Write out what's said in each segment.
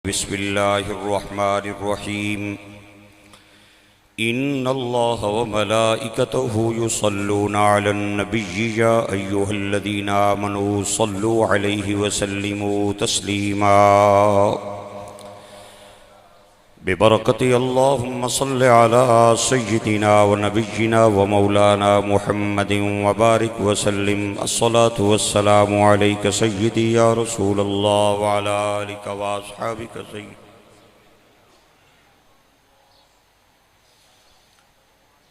بسم الله الرحمن الرحيم إن الله وملائكته يصلون على النبي يا أيها الذين آمنوا صلوا عليه وسلموا تسليما ببركة اللهم صل على سيدنا ونبينا ومولانا محمد وبارك وسلم الصلاة والسلام عليك سيدي يا رسول الله وعلى آلك وأصحابك سيدي.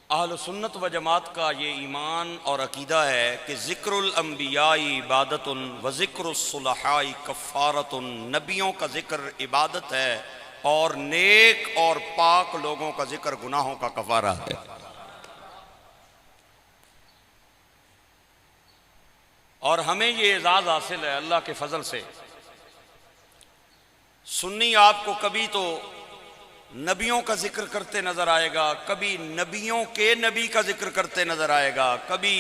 اہل سنت و جماعت کا یہ ایمان اور عقیدہ ہے کہ ذکر الانبیاء عبادت و ذکر الصلحاء کفارت. نبیوں کا ذکر عبادت ہے اور نیک اور پاک لوگوں کا ذکر گناہوں کا کفارہ ہے. اور ہمیں یہ اعزاز حاصل ہے اللہ کے فضل سے. سنی آپ کو کبھی تو نبیوں کا ذکر کرتے نظر آئے گا، کبھی نبیوں کے نبی کا ذکر کرتے نظر آئے گا، کبھی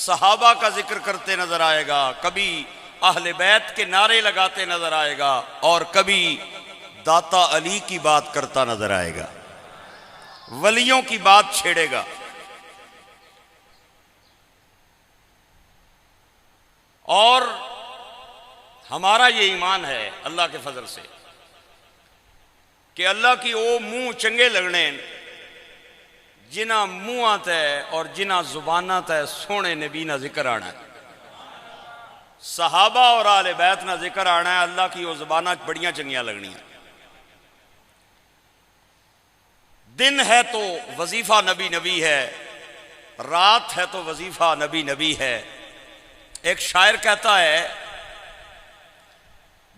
صحابہ کا ذکر کرتے نظر آئے گا، کبھی اہل بیت کے نعرے لگاتے نظر آئے گا، اور کبھی داتا علی کی بات کرتا نظر آئے گا، ولیوں کی بات چھیڑے گا. اور ہمارا یہ ایمان ہے اللہ کے فضل سے کہ اللہ کی او منہ چنگے لگنے جنہ منہ آتا ہے اور جنہ زبان آتا ہے سونے نبی نہ ذکر آنا ہے. صحابہ اور آل بیت نہ ذکر آنا ہے، اللہ کی او زبانہ بڑیاں چنگیاں لگنی ہیں. دن ہے تو وظیفہ نبی نبی ہے، رات ہے تو وظیفہ نبی نبی ہے. ایک شاعر کہتا ہے،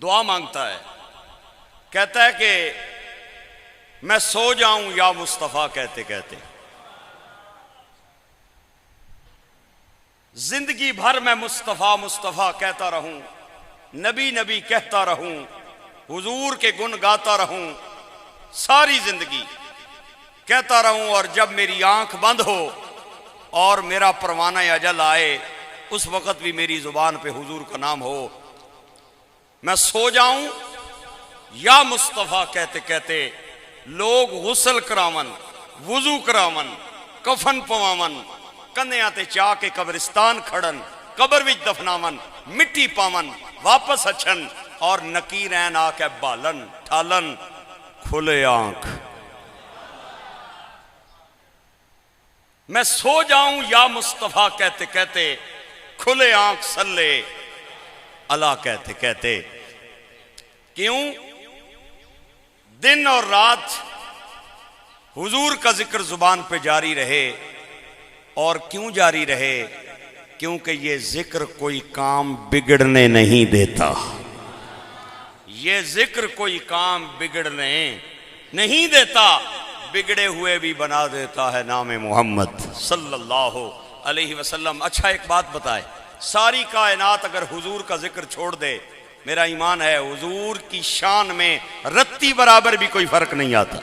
دعا مانگتا ہے، کہتا ہے کہ میں سو جاؤں یا مصطفیٰ کہتے کہتے، زندگی بھر میں مصطفیٰ مصطفیٰ کہتا رہوں، نبی نبی کہتا رہوں، حضور کے گن گاتا رہوں، ساری زندگی کہتا رہوں. اور جب میری آنکھ بند ہو اور میرا پروانہ اجل آئے اس وقت بھی میری زبان پہ حضور کا نام ہو. میں سو جاؤں یا مصطفیٰ کہتے کہتے، لوگ غسل کراون، وضو کراون، کفن پواون، کندیاں تے چاہ کے قبرستان کھڑن، قبر وچ دفناون، مٹی پاون، واپس اچھن، اور نکیرین آ کے بالن ٹھالن، کھلے آنکھ. میں سو جاؤں یا مصطفیٰ کہتے کہتے، کھلے آنکھ صلی اللہ کہتے کہتے. کیوں؟ دن اور رات حضور کا ذکر زبان پہ جاری رہے. اور کیوں جاری رہے؟ کیونکہ یہ ذکر کوئی کام بگڑنے نہیں دیتا. یہ ذکر کوئی کام بگڑنے نہیں دیتا، بگڑے ہوئے بھی بنا دیتا ہے نام محمد صلی اللہ علیہ وسلم. اچھا ایک بات بتائے، ساری کائنات اگر حضور کا ذکر چھوڑ دے، میرا ایمان ہے حضور کی شان میں رتی برابر بھی کوئی فرق نہیں آتا.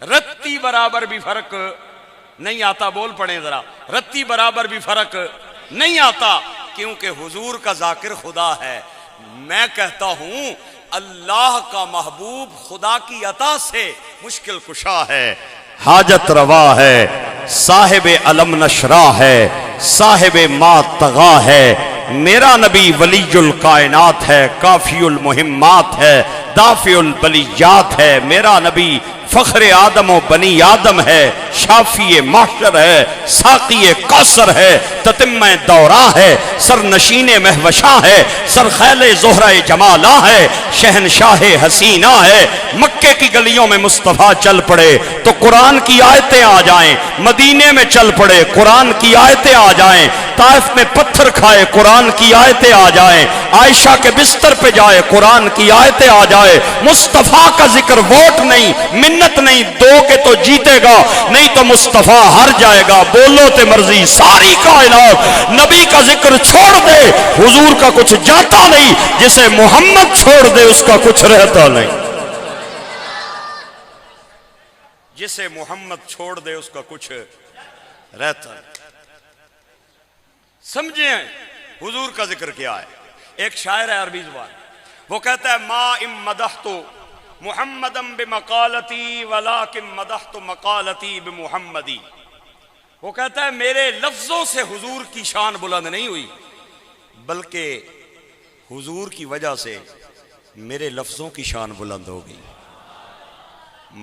رتی برابر بھی فرق نہیں آتا. بول پڑیں ذرا، رتی برابر بھی فرق نہیں آتا، کیونکہ حضور کا ذاکر خدا ہے. میں کہتا ہوں اللہ کا محبوب خدا کی عطا سے مشکل کشا ہے، حاجت روا ہے، صاحب علم نشرہ ہے، صاحب ما طغا ہے. میرا نبی ولی الکائنات ہے، کافی المہمات ہے، دافع البلیات ہے. میرا نبی فخر آدم و بنی آدم ہے، شافی محشر ہے، ساقی کوثر ہے، تتمہ دورہ ہے، سرنشین مہوشاں ہے، سرخیل زہرہ جمالہ ہے، شہنشاہ حسینہ ہے. مکے کی گلیوں میں مصطفیٰ چل پڑے تو قرآن کی آیتیں آ جائیں، مدینے میں چل پڑے قرآن کی آیتیں آ جائیں، طائف میں پتھر کھائے قرآن کی آیتیں آ جائیں، عائشہ کے بستر پہ جائے قرآن کی آیتیں آ جائے. مصطفیٰ کا ذکر ووٹ نہیں، منت نہیں، دو کے تو جیتے گا، نہیں تو مصطفیٰ ہر جائے گا. بولو تے مرضی. ساری کائنات نبی کا ذکر چھوڑ دے، حضور کا کچھ جاتا نہیں. جسے محمد چھوڑ دے اس کا کچھ رہتا نہیں. جسے محمد چھوڑ دے اس کا کچھ رہتا نہیں. سمجھیں حضور کا ذکر کیا ہے. ایک شاعر ہے عربی زبان، وہ کہتا ہے ما ام مدحت محمدم بمقالتی ولیکن مدحت مقالتی بمحمدی. وہ کہتا ہے میرے لفظوں سے حضور کی شان بلند نہیں ہوئی، بلکہ حضور کی وجہ سے میرے لفظوں کی شان بلند ہو گئی.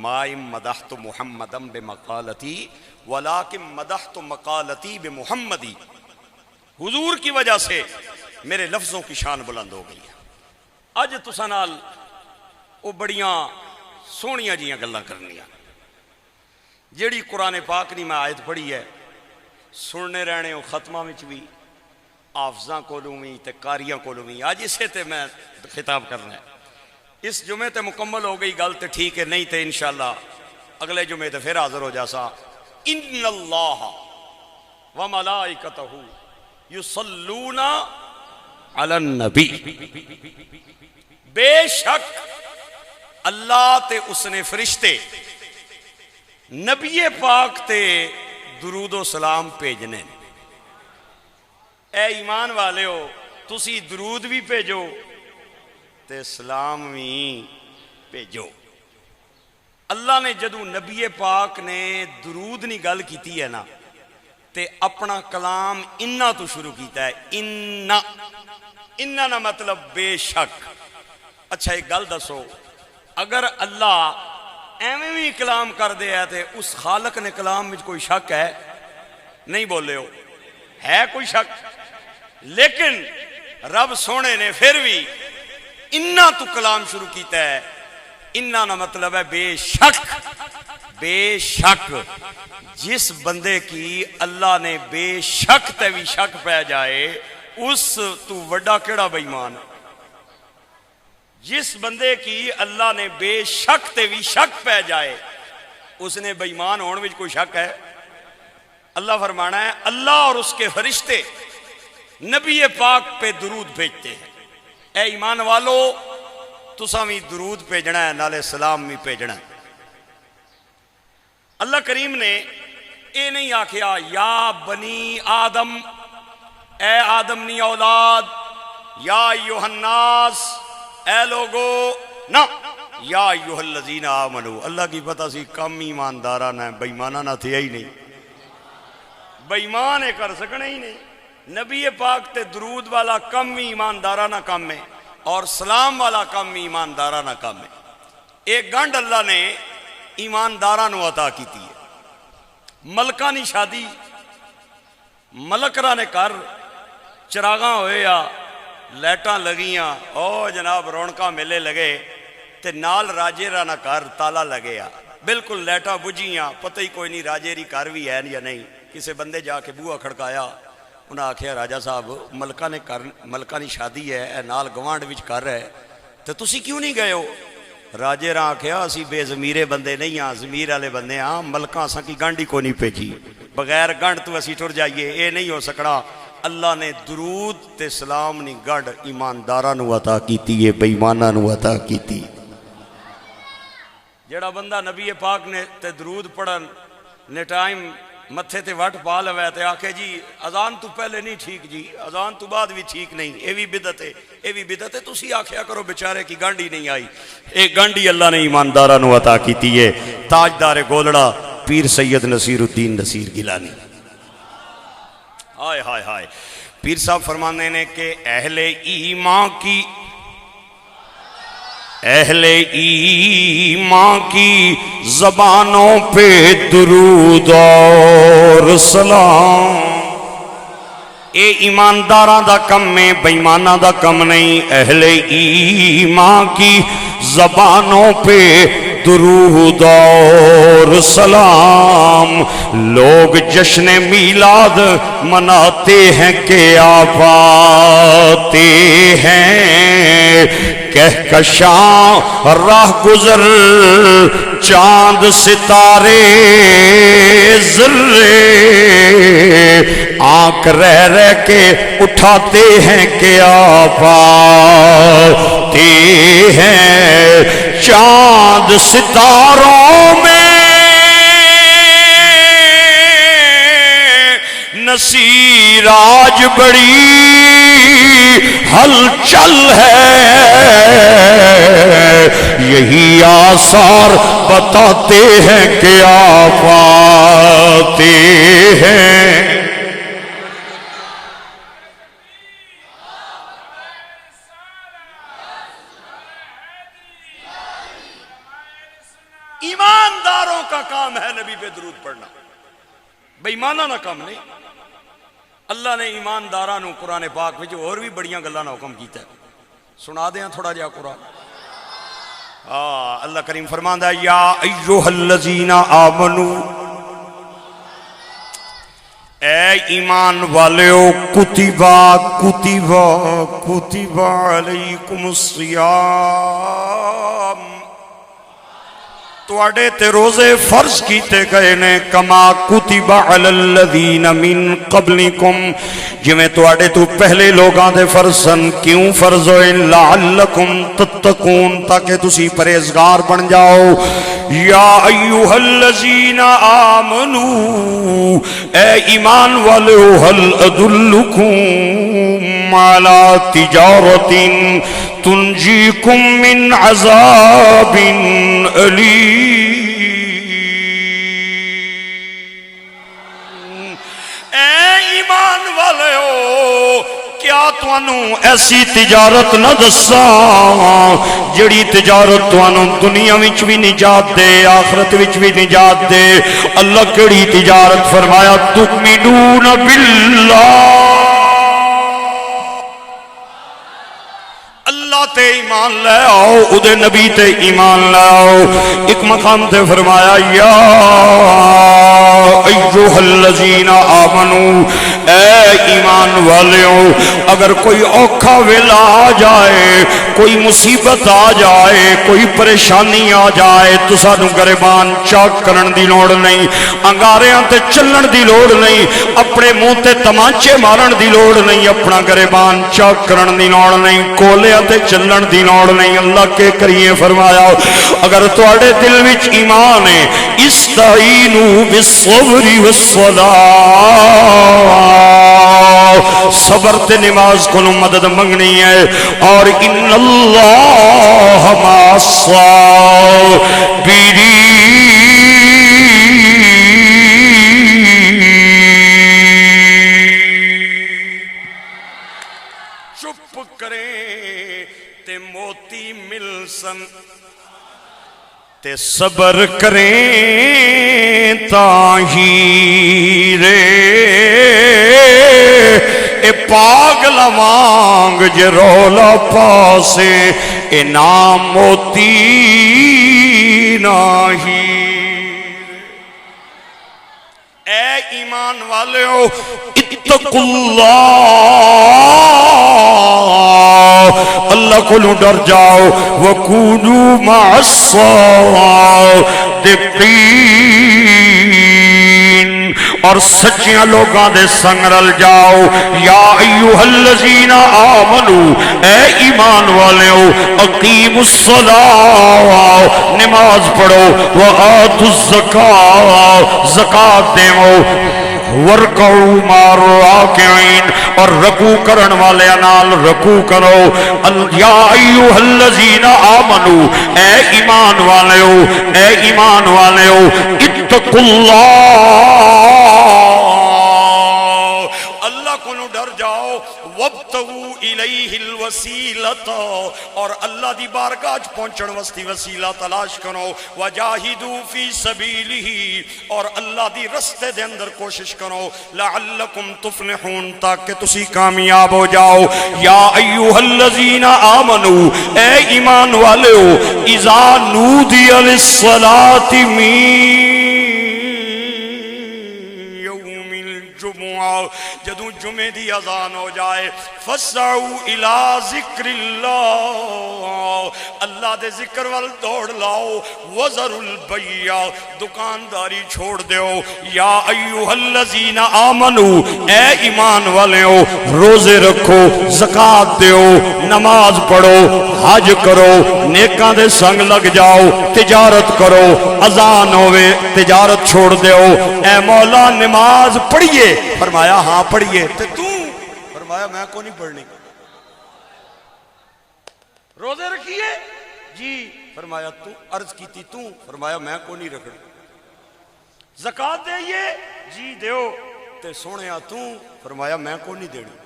ما ام مدحت محمدم بمقالتی ولیکن مدحت مقالتی بمحمدی. حضور کی وجہ سے میرے لفظوں کی شان بلند ہو گئی. اج تساں نال وہ بڑیاں سونیاں جیاں گلاں کرنیاں جیڑی قرآن پاک نہیں میں آیت پڑھی ہے سننے رہنے ہو ختمہ وچ بھی حافظاں کولوں بھی تے قاریاں کولوں بھی. اج اسے تے میں خطاب کرنا ہے. اس جمعے تے مکمل ہو گئی گل تے ٹھیک ہے، نہیں تے انشاءاللہ اگلے جمعے تے پھر حاضر ہو جاسا. ان اللہ وملائکتہ یصلون علی النبی، بے شک اللہ تے اس نے فرشتے نبی پاک تے درود و سلام بھیجنے. اے ایمان والے ہو تسی درود بھی بھیجو تے سلام بھی بھیجو. اللہ نے جدو نبی پاک نے درود نہیں گل کیتی ہے نا تے اپنا کلام انہا تو شروع کیتا ہے. انہا نا مطلب بے شک. اچھا ایک گل دسو، اگر اللہ ایویں بھی کلام کر دے ہے تے اس خالق نے کلام میں کوئی شک ہے؟ نہیں بولے ہو، ہے کوئی شک؟ لیکن رب سونے نے پھر بھی انہا تو کلام شروع کیتا ہے. انہا نا مطلب ہے بے شک. بے شک جس بندے کی اللہ نے بے شک تے بھی شک پہ جائے اس تو وڈا کیڑا بے ایمان. جس بندے کی اللہ نے بے شک تے بھی شک پہ جائے اس نے بے ایمان ہونے میں کوئی شک ہے؟ اللہ فرمانا ہے اللہ اور اس کے فرشتے نبی پاک پہ درود بھیجتے ہیں. اے ایمان والو تساں بھی درود بھیجنا ہے نالے سلام بھی بھیجنا ہے. اللہ کریم نے اے نہیں آکھیا یا بنی آدم، اے آدم نی اولاد، یا ایوہ الناس، اے لوگو، نہ یا ایوہ الذین آمنو. اللہ کی پتہ سی کم ایمانداران ہیں، بے ایمانہ نہ تھے ہی نہیں، بے ایمان کر سکنے ہی نہیں. نبی پاک تے درود والا کم ایماندارانہ کم ہے اور سلام والا کم ایماندارانہ کم ہے. ایک گنڈ اللہ نے ایماندارانہ عطا کی تھی. ملکہ نی شادی ملکرہ نے کر چراغاں ہوئے یا لیٹاں لگیاں او جناب رونکاں میلے لگے تے نال راجے رانا کر تالا لگے آ بالکل لیٹاں بجیاں پتہ ہی کوئی نہیں راجے ری کار بھی ہے یا نہیں. کسے بندے جا کے بوہا کھڑکایا انہاں آکھیا راجہ صاحب ملکہ نی شادی ہے اے نال گوانڈ وچ کر رہے تے تسی کیوں نہیں گئے ہو؟ راجے راں آکھیا اسی بے ضمیرے بندے نہیں ہاں، ضمیر والے بندے ہاں، ملکاں اساں کی گانڈی کو نہیں بھیجی، بغیر گنڈ تو اسی ٹر جائیے، اے نہیں ہو سکڑا. اللہ نے درود تے سلام نی گنڈ ایمانداراں نو عطا کیتی ہے، بے ایماناں نو عطا کیتی. جڑا بندہ نبی پاک نے تے درود پڑھن نے ٹائم متھے تے وٹ پا لوے تے آکھے جی اذان تو پہلے نہیں ٹھیک جی، اذان تو بعد بھی ٹھیک نہیں، اے بھی بدعت ہے، اے بھی بدعت ہے. تسی آکھیا کرو بیچارے کی گانڈی نہیں آئی. ایک گانڈی اللہ نے ایمانداراں نو عطا کیتی ہے. تاجدار گولڑا پیر سید نصیر الدین نصیر گیلانی. ہائے ہائے ہائے. پیر صاحب فرمانے نے کہ اہل ایمان کی زبانوں پہ درود اور سلام. اے ایمانداراں دا کم میں بے ایماناں دا کم نہیں. اہل ایمان کی زبانوں پہ درود اور سلام. لوگ جشن میلاد مناتے ہیں کہ آپ آتے ہیں کہکشاں راہ گزر چاند ستارے ذرے آنکھ رہ کے اٹھاتے ہیں کہ آپ آتے ہیں. چاند ستاروں میں نصیر آج بڑی ہلچل ہے، یہی آثار بتاتے ہیں کہ آپ آتے ہیں۔ ایمانداروں کا کام ہے نبی پہ درود پڑھنا، بے ایمانہ نہ کام نہیں۔ اللہ نے ایمانداراں نو قرآن پاک وچ اور بھی بڑیاں گلاں نہ حکم کیتا ہے، سنا دیاں تھوڑا جہا قرآن۔ اللہ کریم فرماندا ہے یا ایھا الذین آمنو، اے ایمان والےو، کتب علیکم الصیام، تواڈے تے روزے فرض کیتے گئے نے، کما کتب علی الذین من قبلکم، جویں تواڈے تو پہلے لوگاں دے فرض سن۔ کیوں فرض ہوئے؟ لعلکم تتقون، تاکہ تسی پرہیزگار بن جاؤ۔ یا ایھا الذین آمنو، اے ایمان والو، هل ادلکم علی تجارۃ تنجیکم من عذاب علیم۔ اے ایمان والو، کیا تانوں ایسی تجارت نہ دساں جڑی تجارت تانوں دنیا وچ بھی نجات دے، آخرت وچ بھی نجات دے۔ اللہ کیڑی تجارت؟ فرمایا تؤمنون باللہ، اللہ تے ایمان لے آؤ، ادھے نبی تے ایمان لے آؤ۔ ایک مقام تے فرمایا یا ایھا الذین آمنو، اے ایمان والیو، اگر کوئی اوکھا ویلا آ جائے، کوئی مصیبت آ جائے، کوئی پریشانی آ جائے، تو سانو گریبان چاک کرن دی لوڑ نہیں، انگاریاں تے چلن دی لوڑ نہیں، اپنے منہ تے تمانچے مارن دی لوڑ نہیں، اپنا گریبان چاک کرن دی لوڑ نہیں، کولے تے چلن دی لوڑ نہیں۔ اللہ کے کریم فرمایا اگر تواڈے دل وچ ایمان ہے، استعینوا بالصبر والصلاۃ، صبر تے نماز کو مدد منگنی ہے، اور ان اللہ مع الصابرین۔ چپ کریں تے موتی مل سن، تے صبر کریں تاں ہیرے، اے پاگل وانگ جے رولا پاسے، اے نام موتی نہیں۔ اے ایمان والےو، اتقوا اللہ، اللہ کو ڈر جاؤ، وَكُونُوا مَعَ الصَّادِقِينَ، اور سچیاں لوگاں دے سنگ رل جاؤ۔ یا ایھا الذین آمنو، اے ایمان والےو، اقیموا الصلاۃ، نماز پڑھو، وآتوا الزکاۃ، زکات دیو، ورکعوا مع الراکعین، اور رکوع کرن والے نال رکوع کرو۔ یا ایھا الذین آمنو، اے ایمان والےو، اے ایمان والےو، اتقوا اللہ، اللہ کو ڈر جاؤ، وابتغوا الیہ الوسیلۃ، اور اللہ دی بارگاہ پہنچن واسطے وسیلہ تلاش کرو، وجاہدوا فی سبیلہ، اور اللہ دی رستے دے اندر کوشش کرو، لعلکم تفلحون، تاکہ تسی کامیاب ہو جاؤ۔ یا ایھا الذین آمنو، اے ایمان والےو، اذا نودی للصلاۃ من یوم الجمعہ، جدوں جمعے دی اذان ہو جائے، فسعوا الی ذکر اللہ، اللہ دے ذکر وال دوڑ لاؤ، وذروا البیع، دکانداری چھوڑ دیو۔ یا ایھا الذین آمنو، اے ایمان والےو، روزے رکھو، زکات دیو، نماز پڑھو، حج کرو، نیکاں دے سنگ لگ جاؤ، تجارت کرو، اذان ہوئے تجارت چھوڑ دیو۔ اے مولا نماز پڑھیے، فرمایا ہاں پڑھیے، تے تو فرمایا میں کو نہیں پڑھنی. روزے رکھیے جی فرمایا تو. عرض کی تھی تو فرمایا میں کو نہیں رکھنی. زکات دئیے جی دیو تے سونے تو فرمایا میں کو نہیں دینی.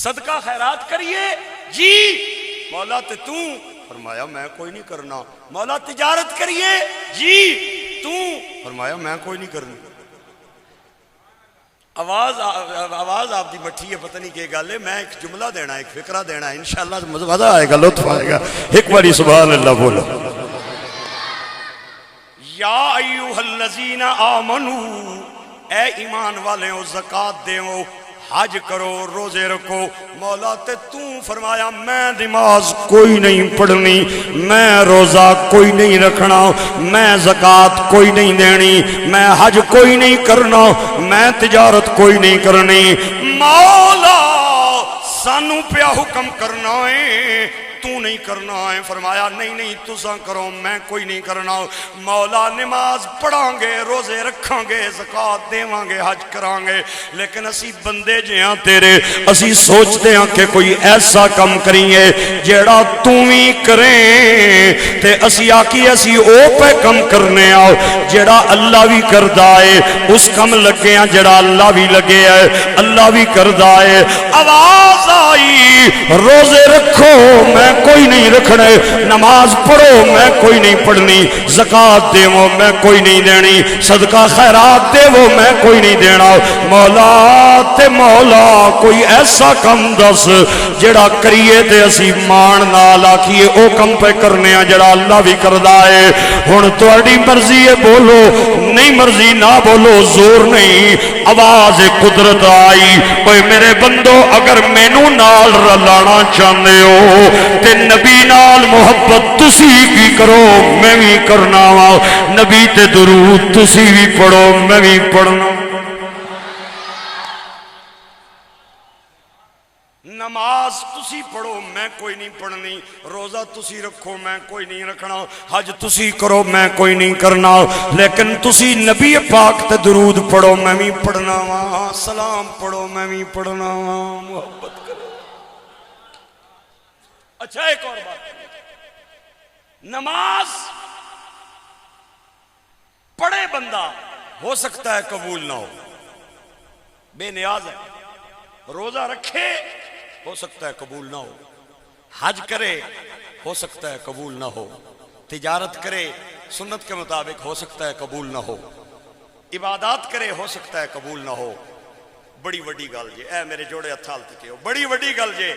صدقہ خیرات کریے جی مولا تے تو فرمایا میں کوئی نہیں کرنا. مولا تجارت کریے جی تو فرمایا میں کوئی نہیں کرنی. آواز آپ دی مٹھی ہے پتہ نہیں کہ گل ہے. میں ایک جملہ دینا ایک فکرہ دینا انشاءاللہ مزہ آئے گا لطف آئے گا. ایک باری سبحان اللہ بولو. یا ایوہ الذین آمنو اے ایمان والے ہو زکات دیو حج کرو روزے رکھو. مولا تے تو فرمایا میں نماز کوئی نہیں پڑھنی, میں روزہ کوئی نہیں رکھنا, میں زکات کوئی نہیں دینی, میں حج کوئی نہیں کرنا, میں تجارت کوئی نہیں کرنی. مولا سانو پیا حکم کرنا ہے تو نہیں کرنا ہے. فرمایا نہیں تساں کرو میں کوئی نہیں کرنا. مولا نماز پڑھاں گے روزے رکھاں گے زکات دیواں گے حج کران گے لیکن اسی بندے جیاں تیرے اسی سوچتے ہیں کہ کوئی ایسا کم کریے جیڑا تو ہی کریں تے اسی آکی اسی او پہ کم کرنے آؤ جیڑا اللہ بھی کردہ ہے. اس کم لگے ہیں جیڑا اللہ بھی لگے ہے اللہ بھی کردہ ہے. آواز آئی روزے رکھو میں کوئی نہیں رکھنے, نماز پڑھو میں کوئی نہیں پڑھنی, زکات دے وہ میں کوئی نہیں دینی, صدقہ خیرات دے وہ میں کوئی نہیں دینا. مولا تے مولا کوئی ایسا کم دس جڑا کریے تے اسی مان نال آکھیے او کم پہ کرنے ہیں جڑا اللہ بھی کردہ ہے. ہن تہاڈی مرضی ہے بولو, نہیں مرضی نہ بولو, زور نہیں. آواز قدرت آئی اوے میرے بندو اگر مینوں نال رلانا چاہندے ہو تے نبی نال محبت تسی کی کرو میں بھی کرنا وا. نبی تے درود تسی بھی پڑھو میں بھی پڑھنا. نماز تسی پڑھو میں کوئی نہیں پڑھنی, روزہ تسی رکھو میں کوئی نہیں رکھنا, حج تسی کرو میں کوئی نہیں کرنا, لیکن تسی نبی پاک تے درود پڑھو میں بھی پڑھنا وا, سلام پڑھو میں بھی پڑھنا وا, محبت کرو. اچھا ایک اور بات, نماز پڑھے بندہ ہو سکتا ہے قبول نہ ہو, بے نیاز ہے. روزہ رکھے ہو سکتا ہے قبول نہ ہو, حج کرے ہو سکتا ہے قبول نہ ہو, تجارت کرے سنت کے مطابق ہو سکتا ہے قبول نہ ہو, عبادات کرے ہو سکتا ہے قبول نہ ہو. بڑی وڈی گل جے, اے میرے جوڑے ہتھال تکے ہو, بڑی وڈی گل جے.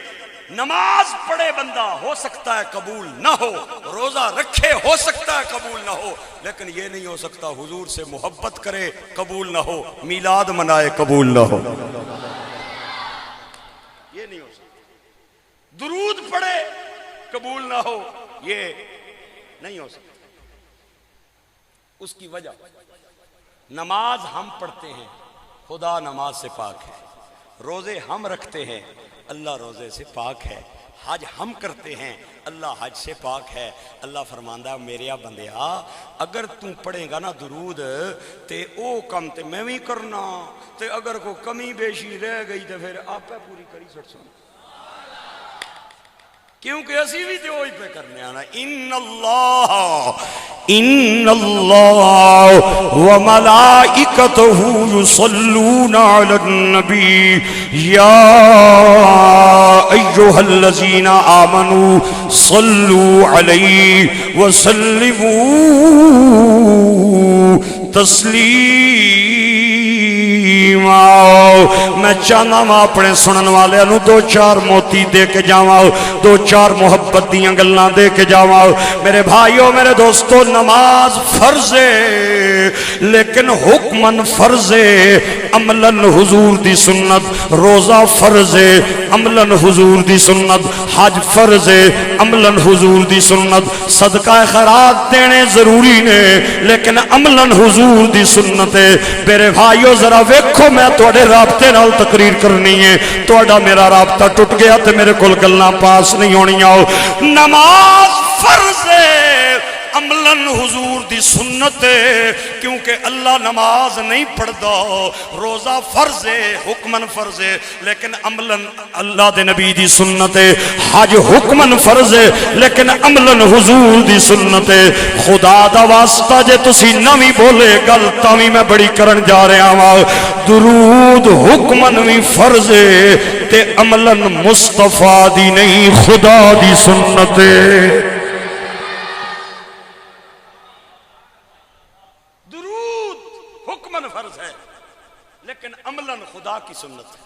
نماز پڑھے بندہ ہو سکتا ہے قبول نہ ہو, روزہ رکھے ہو سکتا ہے قبول نہ ہو, لیکن یہ نہیں ہو سکتا حضور سے محبت کرے قبول نہ ہو, میلاد منائے قبول نہ ہو. یہ نہیں ہو سکتا. درود پڑھے قبول نہ ہو, یہ نہیں ہو سکتا. اس کی وجہ نماز ہم پڑھتے ہیں خدا نماز سے پاک ہے, روزے ہم رکھتے ہیں اللہ روزے سے پاک ہے, حج ہم کرتے ہیں اللہ حج سے پاک ہے. اللہ فرماندہ میرے بندیا اگر تم پڑھے گا نا درود تے او کم تے میں بھی کرنا, تے اگر کوئی کمی بیشی رہ گئی تے پھر آپ پوری کری سٹ سن, کیونکہ اسی بھی تو وہی پہ کرنے آنا. ان اللہ و ملائکتہ یصلون علی النبی یا ایھا الذین آمنوا صلوا علیہ وسلموا تسلیما. میں چاہنا وا اپنے سنن والے نو دو چار موتی دے کے جاواں, دو چار محبت دیاں گلاں دے کے جاواں. میرے بھائیو میرے دوستو, نماز فرض ہے لیکن حکمن فرض ہے, عملاً حضور دی سنت. روزہ فرض ہے عملاً حضور دی سنت. حج فرض ہے عملاً حضور دی سنت. صدقہ خیرات دینے ضروری نے لیکن عملاً حضور دی سنت ہے. میرے بھائیو ذرا ویکھو, میں تواڈے رابطے نال تقریر کرنی ہے, تواڈا میرا رابطہ ٹوٹ گیا تے میرے کول گلاں پاس نہیں ہونیاں. نماز فرض ہے عملاً حضور دی سنت ہے، کیونکہ اللہ نماز نہیں پڑھدا، روزہ فرض ہے، حکماً فرض ہے، لیکن عملاً اللہ دے نبی دی سنت ہے، حج حکماً فرض ہے لیکن عملاً حضور دی سنت ہے۔ خدا دا واسطہ جے تسی نویں بولے گل تاویں میں بڑی کرن جا رہا ہاں، درود حکماً وی فرض ہے تے عملاً مصطفیٰ دی نہیں خدا دی سنت ہے۔ درود حکماً فرض ہے لیکن عملاً خدا کی سنت ہے۔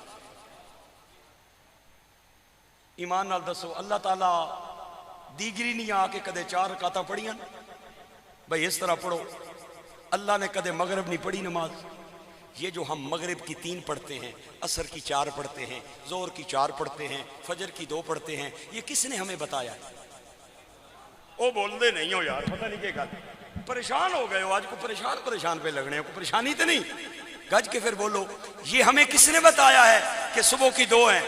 ایمان نال دسو اللہ تعالیٰ دیگری نہیں آ کے کدے 4 رکعتاں پڑھیاں بھئی اس طرح پڑھو؟ اللہ نے کدے مغرب نہیں پڑھی نماز؟ یہ جو ہم مغرب کی 3 پڑھتے ہیں، عصر کی 4 پڑھتے ہیں، ظہر کی 4 پڑھتے ہیں، فجر کی 2 پڑھتے ہیں، یہ کس نے ہمیں بتایا؟ او بول دے نہیں ہو یار، پتہ نہیں کیا پریشان ہو گئے ہو آج، کو پریشان پہ لگنے ہو، کو پریشانی تو نہیں، گج کے پھر بولو یہ ہمیں کس نے بتایا ہے کہ صبح کی 2 ہیں،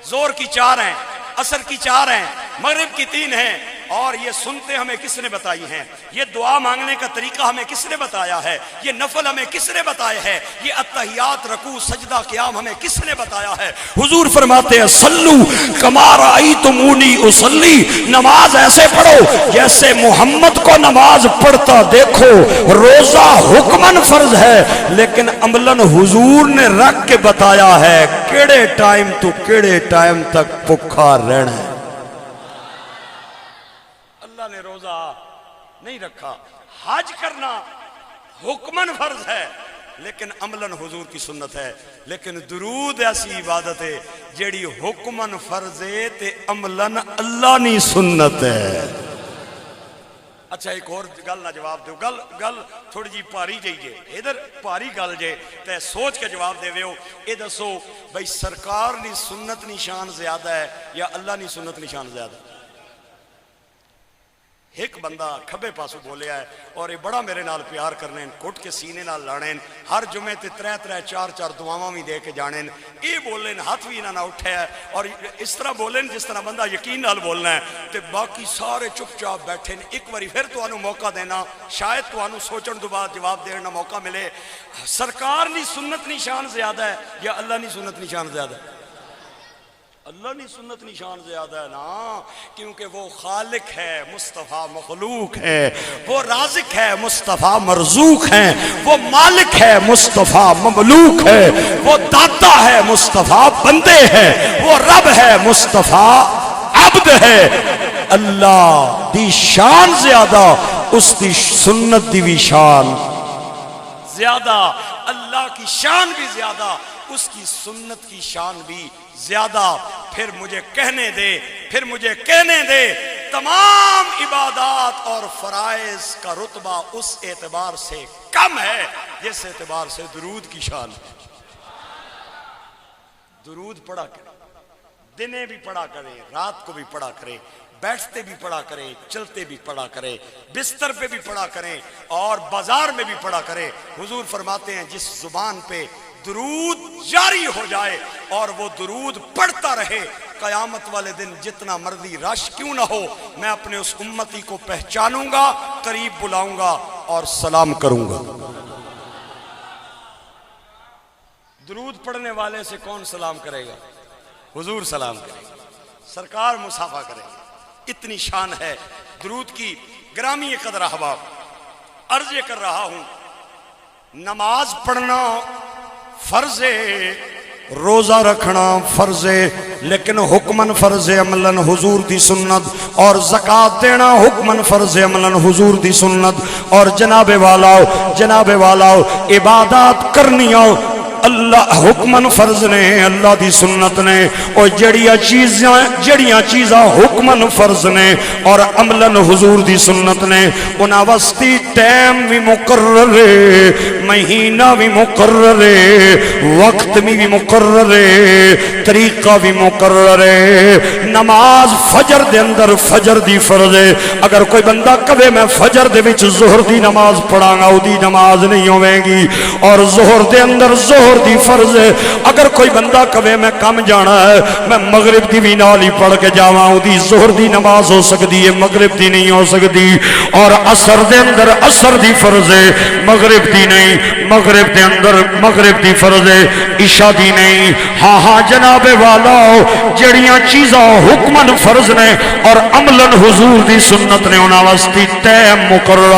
ظہر کی 4 ہیں، عصر کی 4 ہیں، مغرب کی 3 ہیں، اور یہ سنتے ہمیں کس نے بتائی ہیں؟ یہ دعا مانگنے کا طریقہ ہمیں کس نے بتایا ہے؟ یہ نفل ہمیں کس نے بتایا ہے؟ یہ اتحیات، رکوع، سجدہ، قیام ہمیں کس نے بتایا ہے؟ حضور فرماتے ہیں صلو کما رأیتمونی اصلی، نماز ایسے پڑھو جیسے محمد کو نماز پڑھتا دیکھو۔ روزہ حکماً فرض ہے لیکن عملاً حضور نے رکھ کے بتایا ہے کیڑے ٹائم تو کیڑے ٹائم تک بھوکا رہنا ہے۔ اللہ نے روزہ نہیں رکھا، حج کرنا حکماً فرض ہے لیکن عملاً حضور کی سنت ہے، لیکن درود ایسی عبادت ہے جیڑی حکماً فرض ہے تے عملاً اللہ نی سنت ہے۔ اچھا ایک اور گل نہ جواب دیو، گل تھوڑی جی پاری جائیے، ادھر پاری گل جے تے سوچ کے جواب دے ویو، اے دسو بھئی سرکار نی سنت نشان زیادہ ہے یا اللہ نی سنت نشان زیادہ ہے؟ ایک بندہ کھبے پاسو بولیا ہے اور یہ بڑا میرے نال پیار کرنے ہیں، کٹ کے سینے نال لانے ہیں، ہر جمعے تے 3-4 دعاواں بھی دے کے جانے ہیں، یہ بولنے ہیں ہاتھ بھی نہ اٹھے ہے، اور اس طرح بولنے ہیں جس طرح بندہ یقین نال بولنا ہے، تے باقی سارے چپ چاپ بیٹھے ہیں۔ ایک باری پھر تو انہوں موقع دینا، شاید تو انہوں سوچن دو بعد جواب دینا موقع ملے، سرکار نی سنت نشان زیادہ ہے یا اللہ نی سنت نشان زیادہ ہے؟ اللہ نی سنت نشان زیادہ ہے نا، کیونکہ وہ خالق ہے، مصطفیٰ مخلوق ہے، وہ رازق ہے، مصطفیٰ مرزوق ہے، وہ مالک ہے، مصطفیٰ مملوک ہے، وہ داتا ہے، مصطفیٰ بندے ہے، وہ رب ہے، مصطفیٰ عبد ہے۔ اللہ دی شان زیادہ، اس دی سنت دی بھی شان زیادہ، اللہ کی شان بھی زیادہ، اس کی سنت کی شان بھی زیادہ۔ پھر مجھے کہنے دے تمام عبادات اور فرائض کا رتبہ اس اعتبار سے کم ہے جس اعتبار سے درود کی شان ہے۔ درود پڑھا کریں، دنے بھی پڑھا کریں، رات کو بھی پڑھا کریں، بیٹھتے بھی پڑھا کریں، چلتے بھی پڑھا کریں، بستر پہ بھی پڑھا کریں اور بازار میں بھی پڑھا کریں۔ حضور فرماتے ہیں جس زبان پہ درود جاری ہو جائے اور وہ درود پڑھتا رہے، قیامت والے دن جتنا مرضی رش کیوں نہ ہو، میں اپنے اس امتی کو پہچانوں گا، قریب بلاؤں گا اور سلام کروں گا۔ درود پڑھنے والے سے کون سلام کرے گا؟ حضور سلام کرے گا، سرکار مصافحہ کرے گا۔ اتنی شان ہے درود کی۔ گرامی قدر احباب، عرض یہ کر رہا ہوں، نماز پڑھنا فرض ہے، روزہ رکھنا فرض ہے، لیکن حکماً فرض ہے عملاً حضور دی سنت، اور زکوٰۃ دینا حکماً فرض ہے عملاً حضور دی سنت، اور جناب والاؤ عبادات کرنیاں اللہ حکماً فرض نے، اللہ دی سنت نے، اور جڑیاں چیزاں حکماً فرض نے اور عملاً حضور دی سنت نے، انہاں واسطے ٹائم بھی مقرر ہے، مہینہ بھی مقرر ہے، وقت بھی مقرر ہے، طریقہ بھی مقرر ہے۔ نماز فجر دے اندر فجر دی فرض ہے۔ اگر کوئی بندہ کہے میں فجر دے وچ ظہر دی نماز پڑھاں گا، او دی نماز نہیں ہوے گی، اور ظہر دے اندر ظہر زہر دی فرض ہے. اگر کوئی بندہ کہے میں کم جانا ہے میں مغرب دی بھی نال ہی پڑھ کے جاواں اودی زہر دی نماز ہو سکتی ہے مغرب دی نہیں ہو سکتی. اور عصر دے اندر عصر دی فرض ہے مغرب دی نہیں, مغرب دے اندر مغرب دی فرض ہے عشاء دی نہیں. ہاں ہاں جناب والا جڑیاں چیزاں حکمن فرض نے اور عملاً حضور دی سنت نے انہاں واسطے ٹائم مقرر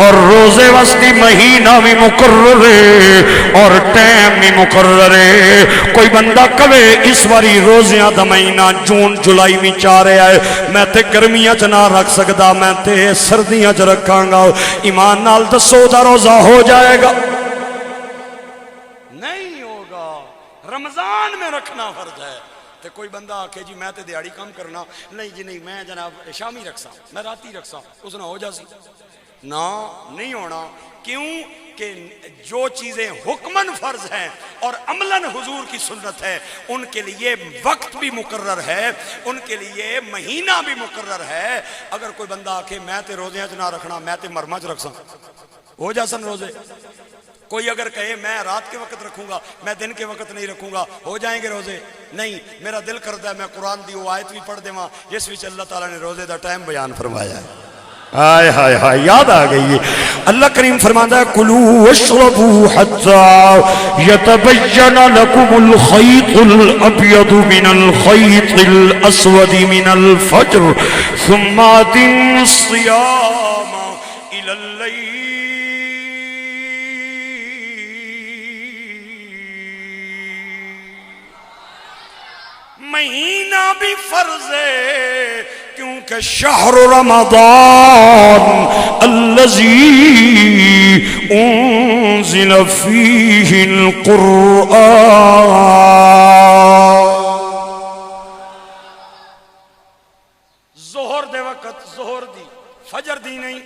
اور روزے واسطے مہینہ بھی مقرر ہے اور ٹائم بھی مقرر ہے. کوئی بندہ کہے اس واری روزیاں دا مہینہ جون جولائی میں چاہ رہا ہے میں تے گرمیاں چ نہ رکھ سکدا میں تے سردیاں چ رکھاں گا, ایمان نال دسو دا روزہ ہو جائے گا؟ نہیں ہوگا. رمضان میں رکھنا فرض ہے. تے کوئی بندہ آکھے جی میں تے دیہاڑی کم کرنا, نہیں جی نہیں میں جناب شامی رکھساں میں راتی رکھساں, اس نے ہو جا سی نا نہیں ہونا. کیوں کہ جو چیزیں حکمن فرض ہیں اور عملاً حضور کی سنت ہے ان کے لیے وقت بھی مقرر ہے, ان کے لیے مہینہ بھی مقرر ہے. اگر کوئی بندہ آکھے میں تے روزیاں چ نہ رکھنا میں تے مرما چ رکھساں ہو جا سن روزے. کوئی اگر کہے میں رات کے وقت رکھوں گا میں دن کے وقت نہیں رکھوں گا ہو جائیں گے روزے؟ نہیں. میرا دل کرتا ہے میں قرآن دی وہ آیت بھی پڑھ دے جس وچ اللہ تعالیٰ نے روزے دا ٹائم بیان فرمایا ہے. ہائے ہائے ہائے یاد آ گئی ہے. اللہ کریم فرماتا ہے کلوا واشربوا حتى يتبين لكم الخيط الابيض من الخيط الاسود من الفجر ثم اتموا الصيام الى الليل. مہینہ بھی فرض ہے کیونکہ شہر رمضان الذی انزل فیہ القرآن. ظہر دے وقت ظہر دی, فجر دی نہیں,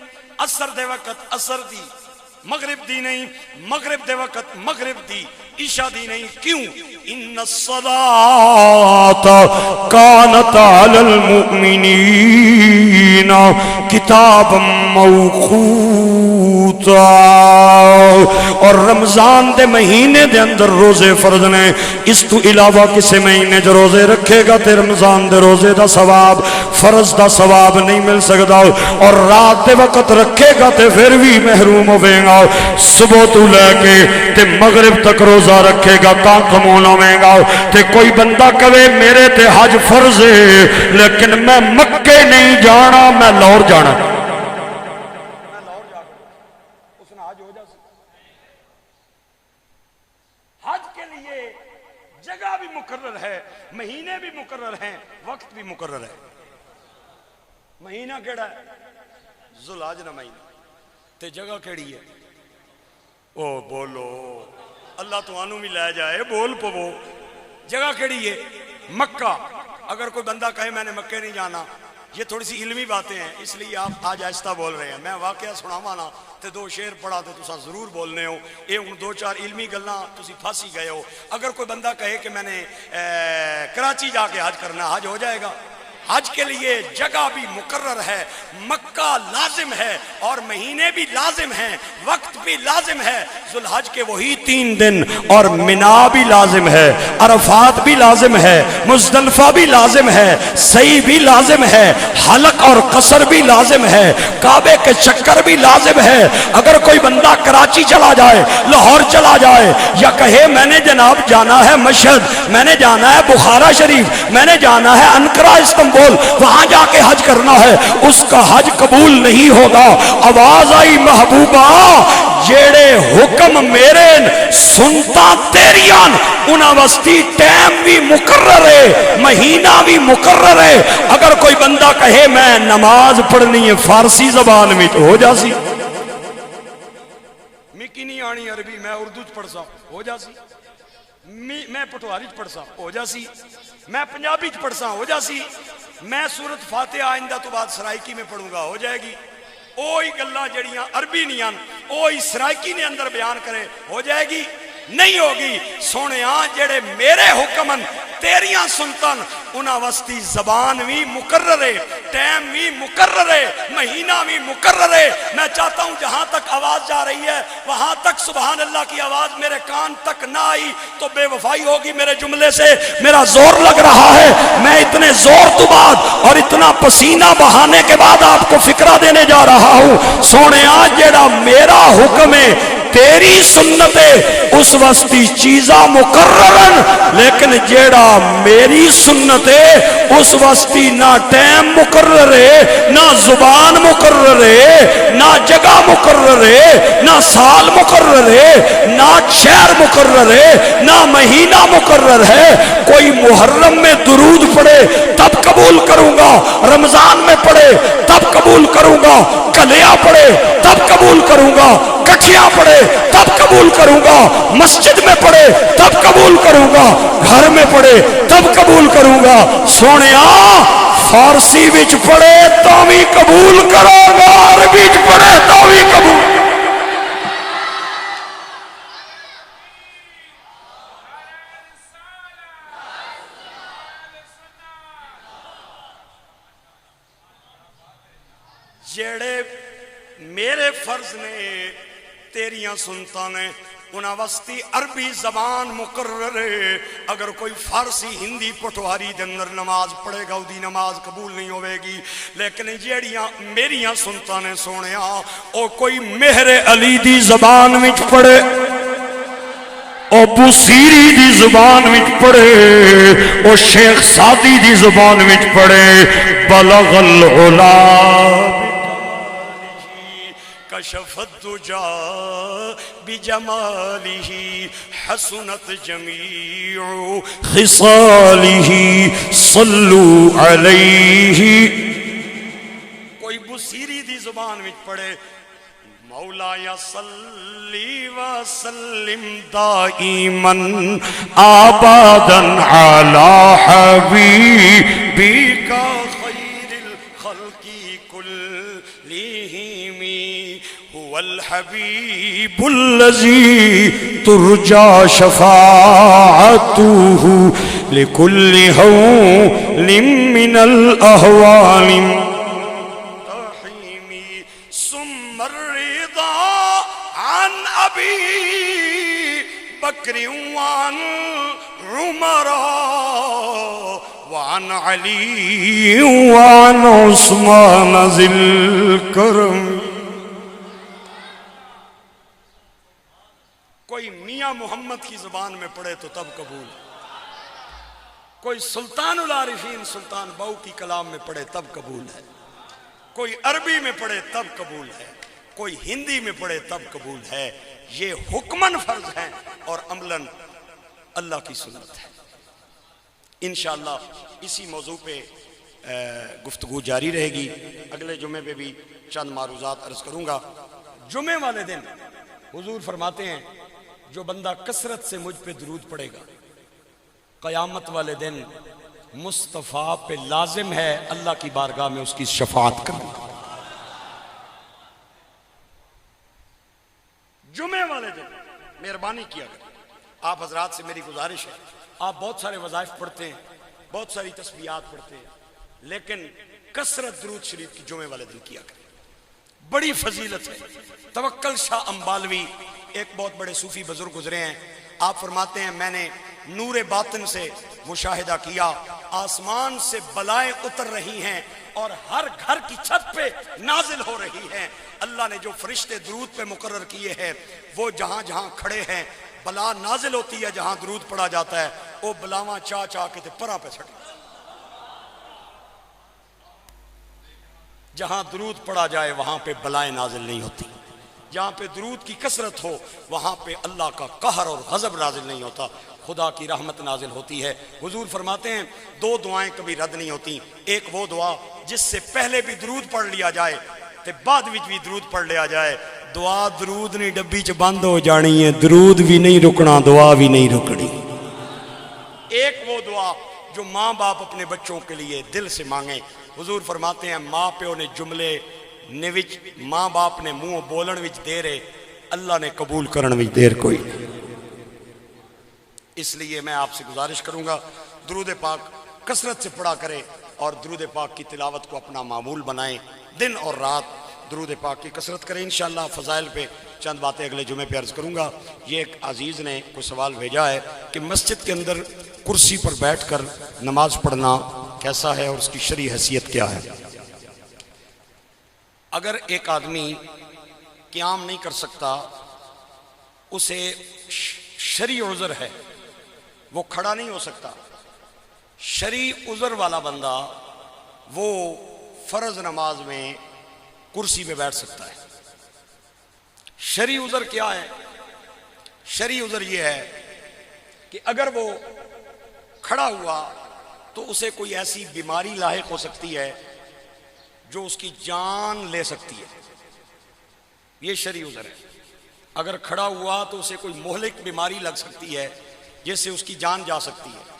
عصر دے وقت عصر دی, مغرب دی نہیں, مغرب دے وقت مغرب دی, عشاء دی نہیں. کیوں؟ ان الصلاۃ کانت علی المؤمنین کتابا موقوتا. اور رمضان دے مہینے دے اندر روزے فرض نے. اس تو علاوہ کسی مہینے جو روزے رکھے گا تے رمضان دے روزے دا ثواب فرض دا ثواب نہیں مل سکتا. اور رات دے وقت رکھے گا تے پھر بھی محروم ہوے گا. صبح تو لے کے تے مغرب تک روزہ رکھے گا تا کمون ہوے گا. تے کوئی بندہ کہے میرے تے حج فرض ہے لیکن میں مکے نہیں جانا میں لاہور جانا, حج کے لیے جگہ بھی مقرر ہے, مہینے بھی مقرر ہیں, وقت بھی مقرر ہے. مہینہ کیڑا ہے؟ ذوالحج نہ مہینہ. تے جگہ کیڑی ہے؟ او بولو اللہ تو آنو بھی لے جائے بول پو. جگہ کیڑی ہے؟ مکہ. اگر کوئی بندہ کہے میں نے مکے نہیں جانا, یہ تھوڑی سی علمی باتیں ہیں اس لیے آپ آج آہستہ بول رہے ہیں. میں واقعہ سناواں نا تے دو شعر پڑھا تے تساں ضرور بولنے ہو. یہ ہن دو چار علمی گلاں تسی پھاسی گئے ہو. اگر کوئی بندہ کہے کہ میں نے کراچی جا کے حج کرنا, حج ہو جائے گا؟ حج کے لیے جگہ بھی مقرر ہے, مکہ لازم ہے اور مہینے بھی لازم ہیں, وقت بھی لازم ہے. ذوالحج کے وہی 3 دن اور منا بھی لازم ہے, عرفات بھی لازم ہے, مزدلفہ بھی لازم ہے, سعی بھی لازم ہے, حلق اور قصر بھی لازم ہے, کعبے کے چکر بھی لازم ہے. اگر کوئی بندہ کراچی چلا جائے, لاہور چلا جائے یا کہے میں نے جناب جانا ہے مشہد, میں نے جانا ہے بخارا شریف, میں نے جانا ہے انقرہ استنبول, وہاں جا کے حج کرنا ہے, اس کا حج قبول نہیں ہوگا. آواز آئی محبوبہ جیڑے حکم میرے سنتا تیریاں انہاں واسطے ٹائم بھی مقرر ہے, مہینہ بھی مقرر ہے. اگر کوئی بندہ کہے میں نماز پڑھنی ہے فارسی زبان میں تو ہو جا سی. مکی نہیں آنی عربی میں اردو چ پڑھ سا ہو جا سی, میں پٹواری چ پڑھ سا ہو جا سی, میں پنجابی چ پڑھ سا ہو جا سی, میں سورت فاتحہ آئندہ تو بعد سرائکی میں پڑھوں گا ہو جائے گی. اوہی گلاں جڑیاں عربی نہیں آن اوہی سرائکی نے اندر بیان کرے ہو جائے گی. نہیں ہوگی سونے جڑے میرے حکمن تیریاں سنتن انہاں وستی زبان بھی مقرر ہے، ٹائم بھی مقرر ہے، مہینہ بھی مقرر ہے۔ میں چاہتا ہوں جہاں تک آواز جا رہی ہے وہاں تک سبحان اللہ کی آواز میرے کان تک نہ آئی تو بے وفائی ہوگی میرے جملے سے۔ میرا زور لگ رہا ہے، میں اتنے زور تو بعد اور اتنا پسینہ بہانے کے بعد آپ کو فکرہ دینے جا رہا ہوں۔ سونے جیڑا میرا حکم ہے تیری سنت ہے اس وستی چیزاں مقررن، لیکن جیڑا میری سنت ہے اس وستی نہ ٹائم مقرر ہے، نہ زبان مقرر ہے، نہ جگہ مقرر ہے، نہ سال مقرر ہے، نہ شہر مقرر ہے، نہ مہینہ مقرر ہے۔ کوئی محرم میں درود پڑھے تب قبول کروں گا، رمضان میں پڑھے تب قبول کروں گا، کلیہ پڑھے تب قبول کروں گا، کٹھیاں پڑھے تب قبول کروں گا، مسجد میں پڑھے تب قبول کروں گا، گھر میں پڑھے تب قبول کروں گا۔ سونیا فارسی وچ پڑھے تو بھی قبول کرو گا، عربی وچ پڑھے تو بھی قبول۔ جڑے میرے فرض نے تیریاں سنتا نے انہاں وستی عربی زبان مقرر ہے۔ اگر کوئی فارسی ہندی پٹواری دے اندر نماز پڑھے گا اودی نماز قبول نہیں ہوئے گی، لیکن جیڑیاں میریاں سنتا نے سونیا او کوئی مہر علی دی زبان وچ پڑھے، او بوسیری دی زبان وچ پڑھے، او شیخ سادی دی زبان وچ پڑھے، بلغ العلا کشف الدجا بجمالہ حسنت جمیع خصالہ صلو علیہ۔ کوئی بصیری دی زبان وچ پڑھے مولا یا صلی وسلم دائیمن آبادن علی حبیبک خیر الخلق کلہم هو الحبیب الذی ترجى شفاعته لكل هول من الأهوال تحيمي ثم الرضا عن أبي بكر وعن عمر وعن علي وعن عثمان ذي الكرم۔ کوئی میاں محمد کی زبان میں پڑھے تو تب قبول، کوئی سلطان العارفین سلطان باؤ کی کلام میں پڑھے تب قبول ہے، کوئی عربی میں پڑھے تب قبول ہے، کوئی ہندی میں پڑھے تب قبول ہے۔ یہ حکمن فرض ہیں اور عملاً اللہ کی سنت ہے۔ انشاءاللہ اسی موضوع پہ گفتگو جاری رہے گی۔ اگلے جمعے پہ بھی چند معروضات عرض کروں گا۔ جمعے والے دن حضور فرماتے ہیں جو بندہ کثرت سے مجھ پہ درود پڑے گا قیامت والے دن مصطفیٰ پہ لازم ہے اللہ کی بارگاہ میں اس کی شفاعت کرنا۔ جمعے والے دن مہربانی کیا کریں، آپ حضرات سے میری گزارش ہے، آپ بہت سارے وظائف پڑھتے ہیں، بہت ساری تسبیحات پڑھتے ہیں، لیکن کثرت درود شریف کی جمعے والے دن کیا کریں، بڑی فضیلت ہے۔ توکل شاہ امبالوی ایک بہت بڑے صوفی بزرگ گزرے ہیں، آپ فرماتے ہیں میں نے نور باطن سے مشاہدہ کیا آسمان سے بلائیں اتر رہی ہیں اور ہر گھر کی چھت پہ نازل ہو رہی ہیں۔ اللہ نے جو فرشتے درود پہ مقرر کیے ہیں وہ جہاں جہاں کھڑے ہیں بلا نازل ہوتی ہے، جہاں درود پڑھا جاتا ہے وہ بلاواں چاہ چاہ کے پرا پہ چھڑ، جہاں درود پڑھا جائے وہاں پہ بلائیں نازل نہیں ہوتی، جہاں پہ درود کی کثرت ہو وہاں پہ اللہ کا قہر اور غضب نازل نہیں ہوتا، خدا کی رحمت نازل ہوتی ہے۔ حضور فرماتے ہیں دو دعائیں کبھی رد نہیں ہوتی، ایک وہ دعا جس سے پہلے بھی درود پڑھ لیا جائے تے بعد وچ بھی درود پڑھ لیا جائے، دعا درود نہیں ڈبی چ بند ہو جانی ہے، درود بھی نہیں رکنا، دعا بھی نہیں رکنی۔ ایک وہ دعا جو ماں باپ اپنے بچوں کے لیے دل سے مانگیں، حضور فرماتے ہیں ماں پیو نے جملے نے وچ ماں باپ نے منہ بولن وچ دیر ہے، اللہ نے قبول کرن وچ دیر کوئی نہیں۔ اس لیے میں آپ سے گزارش کروں گا درود پاک کثرت سے پڑھا کریں اور درود پاک کی تلاوت کو اپنا معمول بنائیں، دن اور رات درود پاک کی کثرت کریں۔ انشاءاللہ فضائل پہ چند باتیں اگلے جمعے پہ عرض کروں گا۔ یہ ایک عزیز نے کوئی سوال بھیجا ہے کہ مسجد کے اندر کرسی پر بیٹھ کر نماز پڑھنا کیسا ہے اور اس کی شرعی حیثیت کیا ہے؟ اگر ایک آدمی قیام نہیں کر سکتا، اسے شرعی عذر ہے، وہ کھڑا نہیں ہو سکتا، شرعی عذر والا بندہ وہ فرض نماز میں کرسی پہ بیٹھ سکتا ہے۔ شرعی عذر کیا ہے؟ شرعی عذر یہ ہے کہ اگر وہ کھڑا ہوا تو اسے کوئی ایسی بیماری لاحق ہو سکتی ہے جو اس کی جان لے سکتی ہے، یہ شرعی عذر ہے۔ اگر کھڑا ہوا تو اسے کوئی مہلک بیماری لگ سکتی ہے جس سے اس کی جان جا سکتی ہے،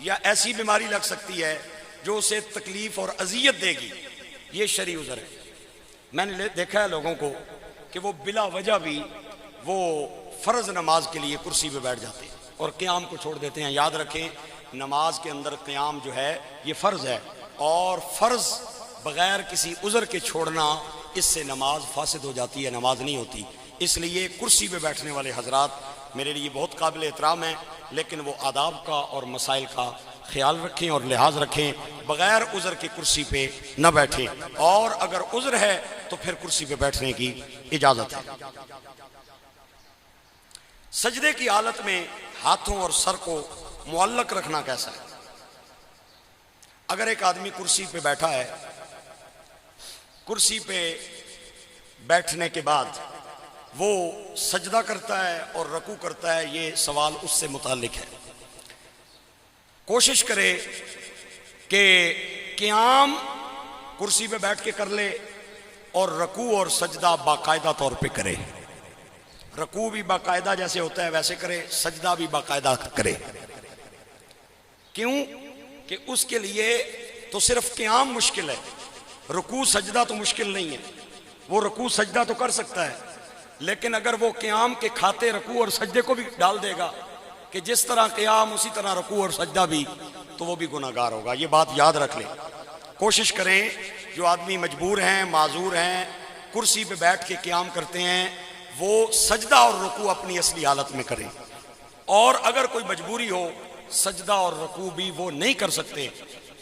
یا ایسی بیماری لگ سکتی ہے جو اسے تکلیف اور اذیت دے گی، یہ شرعی عذر ہے۔ میں نے دیکھا ہے لوگوں کو کہ وہ بلا وجہ بھی وہ فرض نماز کے لیے کرسی پہ بیٹھ جاتے ہیں اور قیام کو چھوڑ دیتے ہیں۔ یاد رکھیں نماز کے اندر قیام جو ہے یہ فرض ہے، اور فرض بغیر کسی عذر کے چھوڑنا اس سے نماز فاسد ہو جاتی ہے، نماز نہیں ہوتی۔ اس لیے کرسی پہ بیٹھنے والے حضرات میرے لیے بہت قابل احترام ہیں، لیکن وہ آداب کا اور مسائل کا خیال رکھیں اور لحاظ رکھیں، بغیر عذر کی کرسی پہ نہ بیٹھیں، اور اگر عذر ہے تو پھر کرسی پہ بیٹھنے کی اجازت ہے۔ سجدے کی حالت میں ہاتھوں اور سر کو معلق رکھنا کیسا ہے؟ اگر ایک آدمی کرسی پہ بیٹھا ہے، کرسی پہ بیٹھنے کے بعد وہ سجدہ کرتا ہے اور رکوع کرتا ہے، یہ سوال اس سے متعلق ہے۔ کوشش کرے کہ قیام کرسی پہ بیٹھ کے کر لے اور رکوع اور سجدہ باقاعدہ طور پہ کرے۔ رکوع بھی باقاعدہ جیسے ہوتا ہے ویسے کرے، سجدہ بھی باقاعدہ کرے۔ کیوں کہ اس کے لیے تو صرف قیام مشکل ہے، رکوع سجدہ تو مشکل نہیں ہے۔ وہ رکوع سجدہ تو کر سکتا ہے، لیکن اگر وہ قیام کے کھاتے رکوع اور سجدے کو بھی ڈال دے گا کہ جس طرح قیام اسی طرح رکوع اور سجدہ بھی، تو وہ بھی گناہ گار ہوگا۔ یہ بات یاد رکھ لیں۔ کوشش کریں جو آدمی مجبور ہیں، معذور ہیں، کرسی پہ بیٹھ کے قیام کرتے ہیں، وہ سجدہ اور رکوع اپنی اصلی حالت میں کریں، اور اگر کوئی مجبوری ہو سجدہ اور رکوع بھی وہ نہیں کر سکتے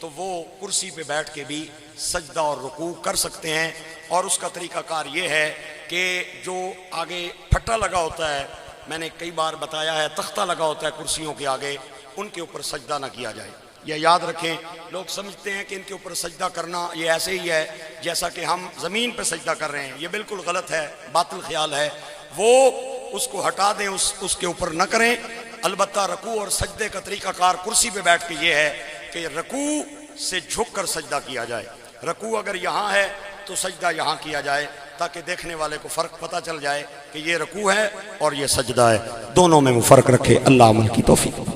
تو وہ کرسی پہ بیٹھ کے بھی سجدہ اور رکوع کر سکتے ہیں۔ اور اس کا طریقہ کار یہ ہے کہ جو آگے پھٹا لگا ہوتا ہے، میں نے کئی بار بتایا ہے، تختہ لگا ہوتا ہے کرسیوں کے آگے، ان کے اوپر سجدہ نہ کیا جائے۔ یہ یاد رکھیں، لوگ سمجھتے ہیں کہ ان کے اوپر سجدہ کرنا یہ ایسے ہی ہے جیسا کہ ہم زمین پہ سجدہ کر رہے ہیں، یہ بالکل غلط ہے، باطل خیال ہے۔ وہ اس کو ہٹا دیں، اس کے اوپر نہ کریں۔ البتہ رکوع اور سجدے کا طریقہ کار کرسی پہ بیٹھ کے یہ ہے کہ رکوع سے جھک کر سجدہ کیا جائے۔ رکوع اگر یہاں ہے تو سجدہ یہاں کیا جائے، تاکہ دیکھنے والے کو فرق پتہ چل جائے کہ یہ رکوع ہے اور یہ سجدہ ہے، دونوں میں وہ فرق رکھے۔ اللہ عمل کی توفیق۔